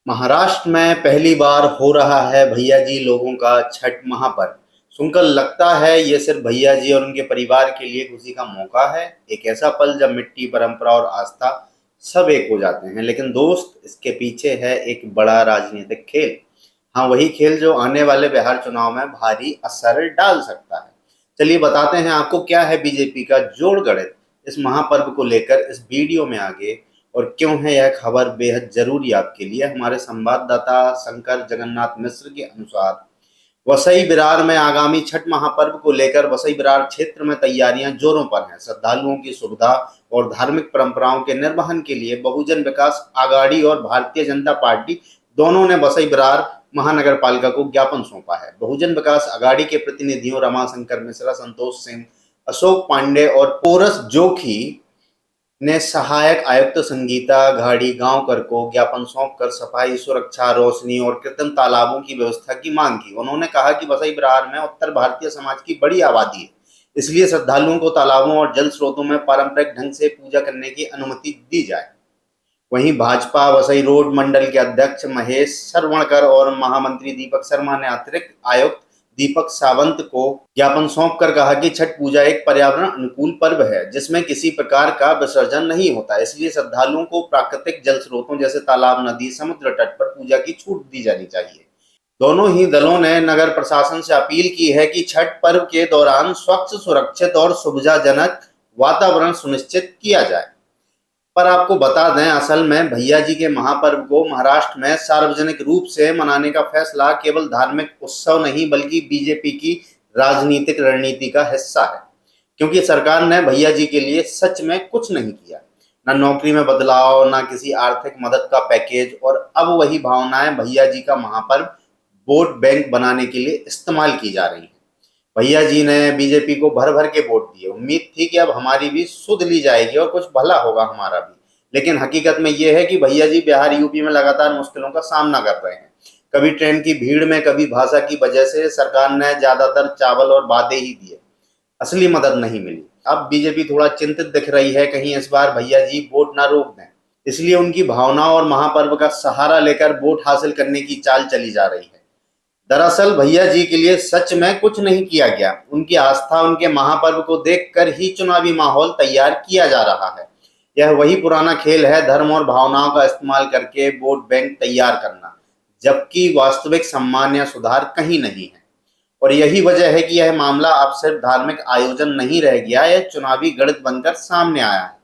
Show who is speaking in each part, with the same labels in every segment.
Speaker 1: महाराष्ट्र में पहली बार हो रहा है भैया जी लोगों का छठ महापर्व। सुनकर लगता है ये सिर्फ भैया जी और उनके परिवार के लिए खुशी का मौका है, एक ऐसा पल जब मिट्टी, परंपरा और आस्था सब एक हो जाते हैं। लेकिन दोस्त, इसके पीछे है एक बड़ा राजनीतिक खेल। हाँ, वही खेल जो आने वाले बिहार चुनाव में भारी असर डाल सकता है। चलिए बताते हैं आपको क्या है बीजेपी का जोड़ गणित इस महापर्व को लेकर इस वीडियो में आगे, और क्यों है यह खबर बेहद जरूरी आपके लिए। हमारे संवाददाता शंकर जगन्नाथ मिश्र के अनुसार वसई विरार में आगामी छठ महापर्व को लेकर वसई विरार क्षेत्र में तैयारियां जोरों पर हैं। श्रद्धालुओं की सुविधा और धार्मिक परंपराओं के निर्वहन के लिए बहुजन विकास आघाड़ी और भारतीय जनता पार्टी दोनों ने वसई विरार महानगर पालिका को ज्ञापन सौंपा है। बहुजन विकास आघाड़ी के प्रतिनिधियों रमाशंकर मिश्रा, संतोष सिंह, अशोक पांडे और पोरस जोखी ने सहायक आयुक्त संगीता घाड़ी गांवकर को ज्ञापन सौंपकर सफाई, सुरक्षा, रोशनी और कृत्रिम तालाबों की व्यवस्था की मांग की। उन्होंने कहा कि वसई विरार में उत्तर भारतीय समाज की बड़ी आबादी है, इसलिए श्रद्धालुओं को तालाबों और जल स्रोतों में पारंपरिक ढंग से पूजा करने की अनुमति दी जाए। वहीं भाजपा वसई रोड मंडल के अध्यक्ष महेश सरवणकर और महामंत्री दीपक शर्मा ने अतिरिक्त आयुक्त दीपक सावंत को ज्ञापन सौंपकर कहा कि छठ पूजा एक पर्यावरण अनुकूल पर्व है जिसमें किसी प्रकार का विसर्जन नहीं होता, इसलिए श्रद्धालुओं को प्राकृतिक जल स्रोतों जैसे तालाब, नदी, समुद्र तट पर पूजा की छूट दी जानी चाहिए। दोनों ही दलों ने नगर प्रशासन से अपील की है कि छठ पर्व के दौरान स्वच्छ, सुरक्षित और सुविधाजनक वातावरण सुनिश्चित किया जाए। पर आपको बता दें, असल में भैया जी के महापर्व को महाराष्ट्र में सार्वजनिक रूप से मनाने का फैसला केवल धार्मिक उत्सव नहीं बल्कि बीजेपी की राजनीतिक रणनीति का हिस्सा है। क्योंकि सरकार ने भैया जी के लिए सच में कुछ नहीं किया, न नौकरी में बदलाव, न किसी आर्थिक मदद का पैकेज, और अब वही भावनाएं भैया जी का महापर्व वोट बैंक बनाने के लिए इस्तेमाल की जा रही है। भैया जी ने बीजेपी को भर भर के वोट दिए, उम्मीद थी कि अब हमारी भी सुध ली जाएगी और कुछ भला होगा हमारा भी। लेकिन हकीकत में यह है कि भैया जी बिहार, यूपी में लगातार मुश्किलों का सामना कर रहे हैं। कभी ट्रेन की भीड़ में, कभी भाषा की वजह से सरकार ने ज्यादातर चावल और वादे ही दिए, असली मदद नहीं मिली। अब बीजेपी थोड़ा चिंतित दिख रही है, कहीं इस बार भैया जी वोट ना रोक दें, इसलिए उनकी भावना और महापर्व का सहारा लेकर वोट हासिल करने की चाल चली जा रही है। दरअसल भैया जी के लिए सच में कुछ नहीं किया गया, उनकी आस्था, उनके महापर्व को देखकर ही चुनावी माहौल तैयार किया जा रहा है। यह वही पुराना खेल है, धर्म और भावनाओं का इस्तेमाल करके वोट बैंक तैयार करना, जबकि वास्तविक सम्मान या सुधार कहीं नहीं है। और यही वजह है कि यह मामला अब सिर्फ धार्मिक आयोजन नहीं रह गया, यह चुनावी गणित बनकर सामने आया है।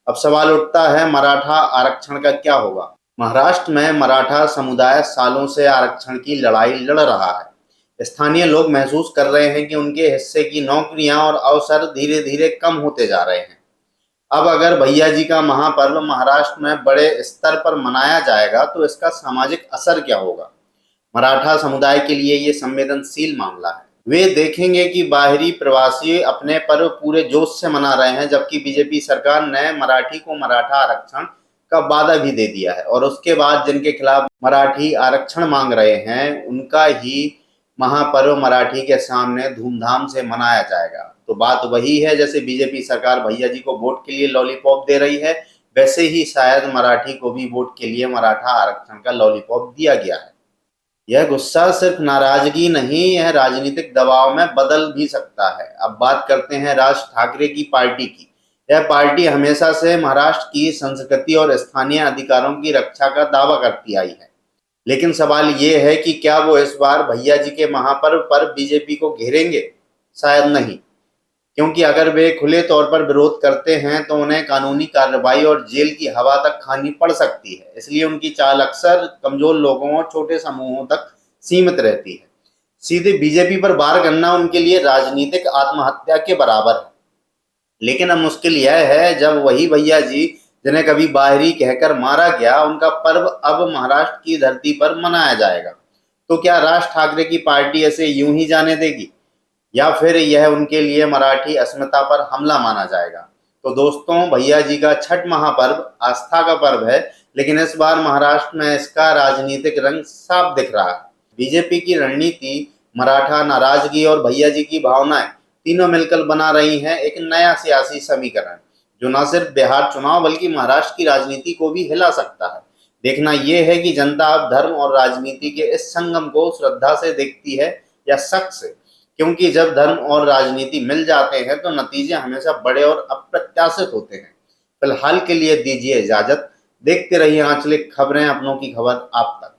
Speaker 1: अब सवाल उठता है, मराठा आरक्षण का क्या होगा। महाराष्ट्र में मराठा समुदाय सालों से आरक्षण की लड़ाई लड़ रहा है। स्थानीय लोग महसूस कर रहे हैं कि उनके हिस्से की नौकरियां और अवसर धीरे धीरे कम होते जा रहे हैं। अब अगर भैया जी का महापर्व महाराष्ट्र में बड़े स्तर पर मनाया जाएगा तो इसका सामाजिक असर क्या होगा। मराठा समुदाय के लिए ये संवेदनशील मामला है। वे देखेंगे कि बाहरी प्रवासी अपने पर्व पूरे जोश से मना रहे हैं, जबकि बीजेपी सरकार ने मराठी को मराठा आरक्षण का वादा भी दे दिया है, और उसके बाद जिनके खिलाफ मराठी आरक्षण मांग रहे हैं उनका ही महापर्व मराठी के सामने धूमधाम से मनाया जाएगा। तो बात वही है, जैसे बीजेपी सरकार भैया जी को वोट के लिए लॉलीपॉप दे रही है, वैसे ही शायद मराठी को भी वोट के लिए मराठा आरक्षण का लॉलीपॉप दिया गया है। यह गुस्सा सिर्फ नाराजगी नहीं, यह राजनीतिक दबाव में बदल भी सकता है। अब बात करते हैं राज ठाकरे की पार्टी की। यह पार्टी हमेशा से महाराष्ट्र की संस्कृति और स्थानीय अधिकारों की रक्षा का दावा करती आई है। लेकिन सवाल ये है कि क्या वो इस बार भैया जी के महापर्व पर बीजेपी को घेरेंगे। शायद नहीं, क्योंकि अगर वे खुले तौर पर विरोध करते हैं तो उन्हें कानूनी कार्रवाई और जेल की हवा तक खानी पड़ सकती है। इसलिए उनकी चाल अक्सर कमजोर लोगों और छोटे समूहों तक सीमित रहती है। सीधे बीजेपी पर वार करना उनके लिए राजनीतिक आत्महत्या के बराबर है। लेकिन अब मुश्किल यह है, जब वही भैया जी जिन्हें कभी बाहरी कहकर मारा गया, उनका पर्व अब महाराष्ट्र की धरती पर मनाया जाएगा, तो क्या राज ठाकरे की पार्टी ऐसे यूं ही जाने देगी, या फिर यह उनके लिए मराठी अस्मिता पर हमला माना जाएगा। तो दोस्तों, भैया जी का छठ महापर्व आस्था का पर्व है, लेकिन इस बार महाराष्ट्र में इसका राजनीतिक रंग साफ दिख रहा है। बीजेपी की रणनीति, मराठा नाराजगी और भैया जी की भावनाएं तीनों मिलकर बना रही हैं एक नया सियासी समीकरण, जो न सिर्फ बिहार चुनाव बल्कि महाराष्ट्र की राजनीति को भी हिला सकता है। देखना ये है कि जनता अब धर्म और राजनीति के इस संगम को श्रद्धा से देखती है या शक से, क्योंकि जब धर्म और राजनीति मिल जाते हैं तो नतीजे हमेशा बड़े और अप्रत्याशित होते हैं। फिलहाल के लिए दीजिए इजाजत। देखते रहिए आंचलिक खबरें, अपनों की खबर आप तक।